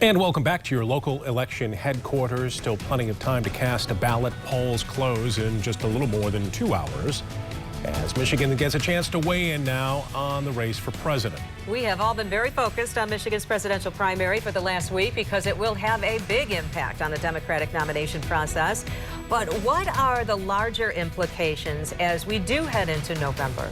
And welcome back to your local election headquarters. Still plenty of time to cast a ballot. Polls close in just a little more than 2 hours as Michigan gets a chance to weigh in now on the race for president. We have all been very focused on Michigan's presidential primary for the last week because it will have a big impact on the Democratic nomination process. But what are the larger implications as we do head into November?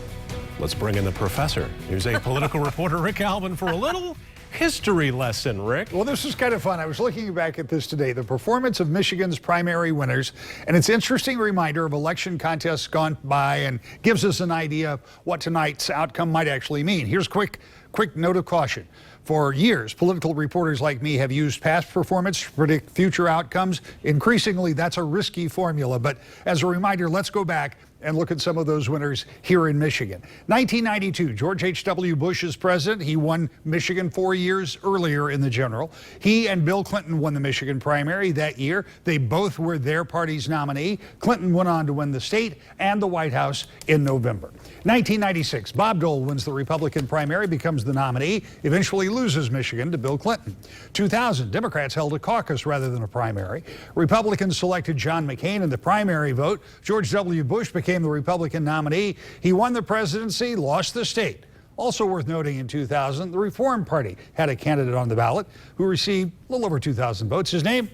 Let's bring in the professor. Here's a political reporter, Rick Alvin, for a little history lesson, Rick. Well, this is kind of fun. I was looking back at this today, the performance of Michigan's primary winners, and it's an interesting reminder of election contests gone by and gives us an idea of what tonight's outcome might actually mean. Here's a quick note of caution. For years, political reporters like me have used past performance to predict future outcomes. Increasingly, that's a risky formula. But as a reminder, let's go back and look at some of those winners here in Michigan. 1992, George H.W. Bush is president. He won Michigan 4 years earlier in the general. He and Bill Clinton won the Michigan primary that year. They both were their party's nominee. Clinton went on to win the state and the White House in November. 1996, Bob Dole wins the Republican primary, becomes the nominee, eventually loses Michigan to Bill Clinton. 2000, Democrats held a caucus rather than a primary. Republicans selected John McCain in the primary vote. George W. Bush became the Republican nominee. He won the presidency, lost the state. Also worth noting, in 2000, the Reform Party had a candidate on the ballot who received a little over 2,000 votes. His name?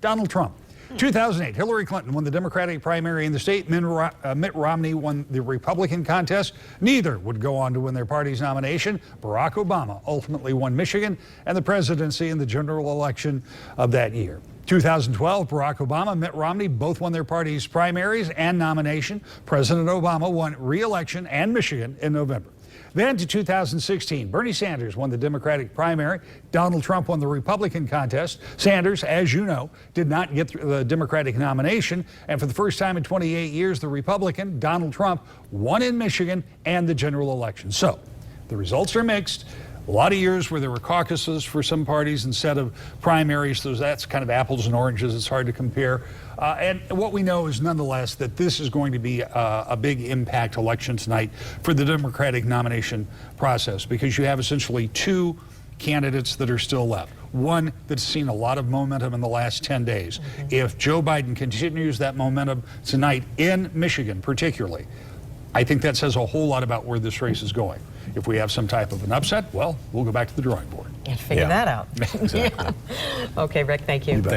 Donald Trump. 2008, Hillary Clinton won the Democratic primary in the state. Mitt Romney won the Republican contest. Neither would go on to win their party's nomination. Barack Obama ultimately won Michigan and the presidency in the general election of that year. 2012, Barack Obama, Mitt Romney both won their party's primaries and nomination. President Obama won re-election and Michigan in November. Then to 2016, Bernie Sanders won the Democratic primary. Donald Trump won the Republican contest. Sanders, as you know, did not get the Democratic nomination. And for the first time in 28 years, the Republican, Donald Trump, won in Michigan and the general election. So the results are mixed. A lot of years where there were caucuses for some parties instead of primaries, so that's kind of apples and oranges. It's hard to compare. And what we know is nonetheless that this is going to be a big impact election tonight for the Democratic nomination process, because you have essentially two candidates that are still left. One that's seen a lot of momentum in the last 10 days. If Joe Biden continues that momentum tonight in Michigan particularly, I think that says a whole lot about where this race is going. If we have some type of an upset, well, we'll go back to the drawing board. And figure that out. Exactly. Yeah. Okay, Rick, thank you. Thank you.